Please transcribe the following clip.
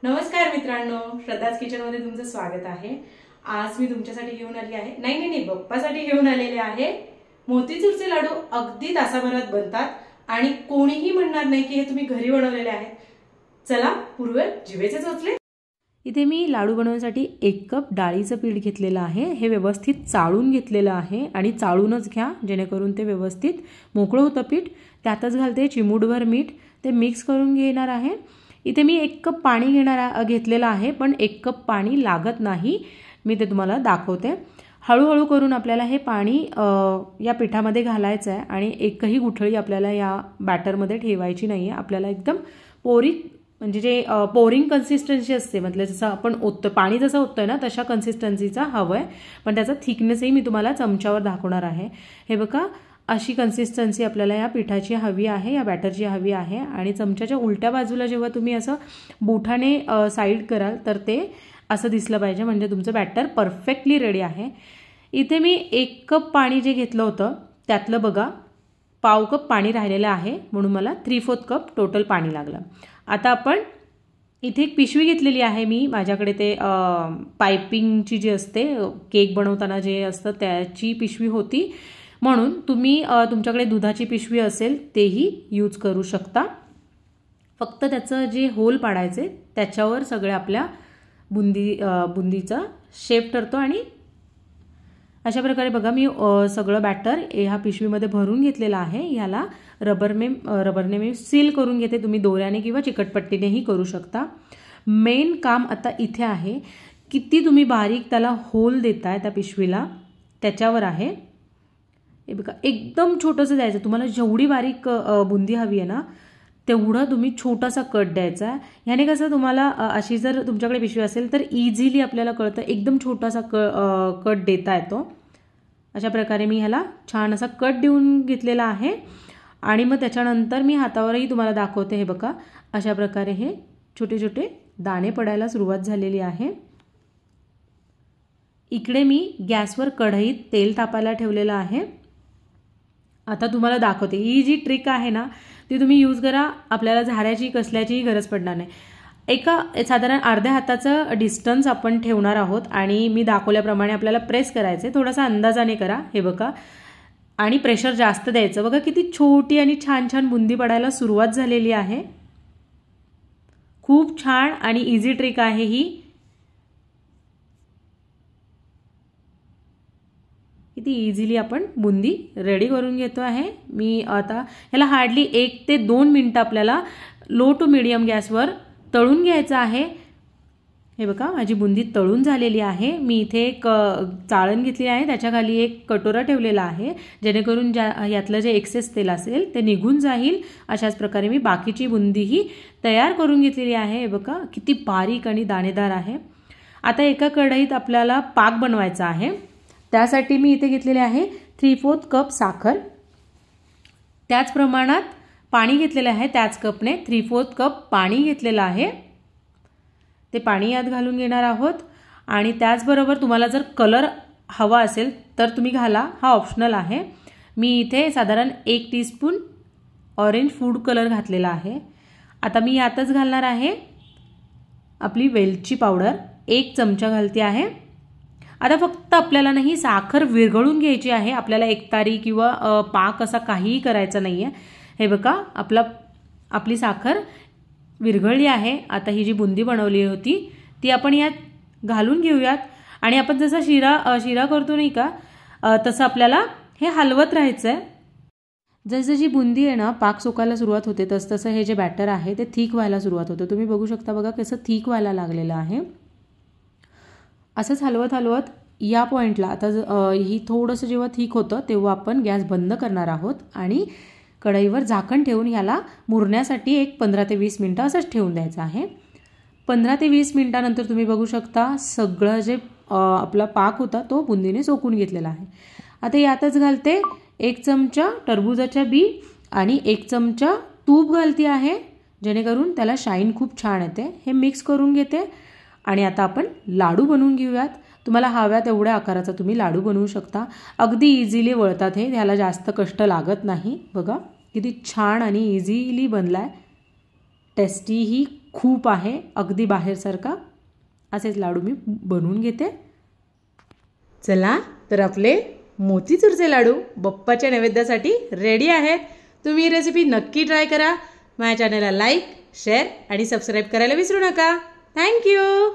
नमस्कार मित्रांनो, श्रद्धाज किचनमध्ये तुमचं स्वागत आहे। आज मी तुमच्यासाठी घेऊन आली आहे, नाही बप्पासाठी घेऊन आलेले आहे मोतीचूरचे लाडू। अगदी तासाभरात बनतात आणि कोणीही म्हणणार नाही की हे तुम्ही घरी बनवलेले आहेत। चला पूर्वे जिभेचे चोचले। इथे मी लाडू बनवण्यासाठी 1 कप डाळीचं पीठ घेतलेलं आहे। हे व्यवस्थित चाळून घेतलेलं आहे आणि चाळूनच घ्या जेणेकरून ते व्यवस्थित मोकळं होतं पीठ। त्यातच घालते चिमूटभर मीठ, ते मिक्स करून घेणार आहे। इथे मी 1 कप पाणी घेतलेलं आहे, पण 1 कप पाणी लागत नाही, मी ते तुम्हाला दाखवते। हळूहळू करून आपल्याला हे पाणी या पिठामध्ये घालायचं आहे आणि एकही गुठळी आपल्याला या बॅटरमध्ये ठेवायची नाही आहे। आपल्याला एकदम म्हणजे जे पोरिंग कन्सिस्टन्सी असते, मतलब जसं आपण ओततो पाणी जसं ओततोय ना तशा कन्सिस्टन्सीचा हवं आहे, पण त्याचा थिकनेसही मी तुम्हाला चमच्यावर दाखवणार आहे। हे बघा, अशी कन्सिस्टन्सी आपल्याला या पिठाची हवी आहे, या बॅटरची हवी आहे। आणि चमच्याच्या उलट्या बाजूला जेव्हा तुम्ही असं बोटाने साईड कराल तर ते असं दिसलं पाहिजे, म्हणजे तुमचं बॅटर परफेक्टली रेडी आहे। इथे मी 1 कप पाणी जे घेतलं होतं त्यातलं बघा पाव कप पाणी राहिलेलं आहे, म्हणून मला 3/4 कप टोटल पाणी लागलं। आता आपण इथे एक पिशवी घेतलेली आहे मी, माझ्याकडे ते पायपिंगची जी असते केक बनवताना जे असतं त्याची पिशवी होती, म्हणून तुम्ही तुमच्याकडे दुधाची पिशवी असेल तेही यूज करू शकता। फक्त त्याचं जे होल पाडायचे त्याच्यावर सगळे आपल्या बुंदीचा शेप ठरतो। आणि अशा प्रकारे बघा मी सगळं बॅटर ह्या पिशवीमध्ये भरून घेतलेलं आहे। ह्याला रबरने मी सील करून घेते, तुम्ही दोऱ्याने किंवा चिकटपट्टीनेही करू शकता। मेन काम आता इथे आहे, किती तुम्ही बारीक त्याला होल देताय त्या पिशवीला त्याच्यावर आहे। हे बघा, एकदम छोटंसं द्यायचं, तुम्हाला जेवढी बारीक बुंदी हवी आहे ना तेवढा तुम्ही छोटासा कट द्यायचा आहे। ह्याने कसं तुम्हाला अशी जर तुमच्याकडे पिशवी असेल तर इझिली आपल्याला कळतं एकदम छोटासा कट देता येतो। अशा प्रकारे मी ह्याला छान असा कट देऊन घेतलेला आहे आणि मग त्याच्यानंतर मी हातावरही तुम्हाला दाखवते। हे बघा, अशा प्रकारे हे छोटे छोटे दाणे पडायला सुरुवात झालेली आहे। इकडे मी गॅसवर कढईत तेल तापायला ठेवलेलं आहे। आता तुम्हाला दाखवते, ही जी ट्रिक आहे ना ती तुम्ही यूज करा, आपल्याला झाऱ्याची कसल्याचीही गरज पडणार नाही। एका साधारण अर्ध्या हाताचं डिस्टन्स आपण ठेवणार आहोत आणि मी दाखवल्याप्रमाणे आपल्याला प्रेस करायचे, थोडासा अंदाजाने करा। हे बघा, आणि प्रेशर जास्त द्यायचं। बघा किती छोटी आणि छान छान बुंदी पडायला सुरुवात झालेली आहे। खूप छान आणि इझी ट्रिक आहे ही। किती इझिली आपण बुंदी रेडी करून घेतो आहे। मी आता ह्याला हार्डली 1 ते 2 मिनिटं आपल्याला लो टू मीडियम गॅसवर तळून घ्यायचं आहे। हे बघा, माझी बुंदी तळून झालेली आहे। मी इथे एक चाळण घेतली आहे, त्याच्या खाली एक कटोरा ठेवलेला आहे, जेणेकरून यातलं जे एक्सेस तेल असेल ते निघून जाईल। अशाच प्रकारे मी बाकीची बुंदीही तयार करून घेतलेली आहे। हे बघा, किती बारीक आणि दाणेदार आहे। आता एका कढईत आपल्याला पाक बनवायचा आहे, त्यासाठी मी इथे घेतलेले आहे 3/4 कप साखर, त्याच प्रमाणात पाणी घेतलेलं आहे, त्याच कपने 3/4 कप पाणी घेतलेलं आहे। ते पाणी यात घालून घेणार आहोत। आणि त्याचबरोबर तुम्हाला जर कलर हवा असेल तर तुम्ही घाला, हा ऑप्शनल आहे। मी इथे साधारण 1 टीस्पून ऑरेंज फूड कलर घातलेला आहे। आता मी यातच घालणार आहे आपली वेलची पावडर, 1 चमचा घालते आहे। आता फक्त आपल्याला नाही, साखर विरघळून घ्यायची आहे, आपल्याला एकतारी किंवा पाक असा काहीही करायचा नाही आहे। हे बघा, आपली साखर विरघळली आहे। आता ही जी बुंदी बनवली होती ती आपण यात घालून घेऊयात आणि आपण जसा शिरा करतो नाही का, तसं आपल्याला हे हलवत राहायचं आहे। जसजशी बुंदी आहे ना पाक सुकायला सुरुवात होते तसं हे जे बॅटर आहे ते थिक व्हायला सुरुवात होतं। तुम्ही बघू शकता, बघा कसं थिक व्हायला लागलेलं आहे। असंच हलवत हलवत या पॉईंटला आता ही थोडंसं जेव्हा थिक होतं तेव्हा आपण गॅस बंद करणार आहोत आणि कढईवर झाकण ठेवून ह्याला मुरण्यासाठी एक 15 ते 20 मिनिटं असंच ठेवून द्यायचं आहे। 15 ते 20 मिनिटानंतर तुम्ही बघू शकता सगळं जे आपला पाक होता तो बुंदीने सोकून घेतलेला आहे। आता यातच घालते 1 चमचा टरबूजाच्या बी आणि 1 चमचा तूप घालते आहे, जेणेकरून त्याला शाईन खूप छान येते। हे मिक्स करून घेते आणि आता आपण लाडू बनवून घेऊयात। तुम्हाला हव्या तेवढ्या आकाराचा तुम्ही लाडू बनवू शकता, अगदी इझिली वळतात हे, ह्याला जास्त कष्ट लागत नाही। बघा किती छान आणि इझिली बनलाय, टेस्टीही खूप आहे, अगदी बाहेरसारखा. असेच लाडू मी बनवून घेते. चला तर आपले मोतीचूरचे लाडू बाप्पाच्या नैवेद्यासाठी रेडी आहेत. तुम्ही ही रेसिपी नक्की ट्राय करा. माझ्या चॅनलला लाईक, शेअर आणि सबस्क्राईब करायला विसरू नका. थँक्यू.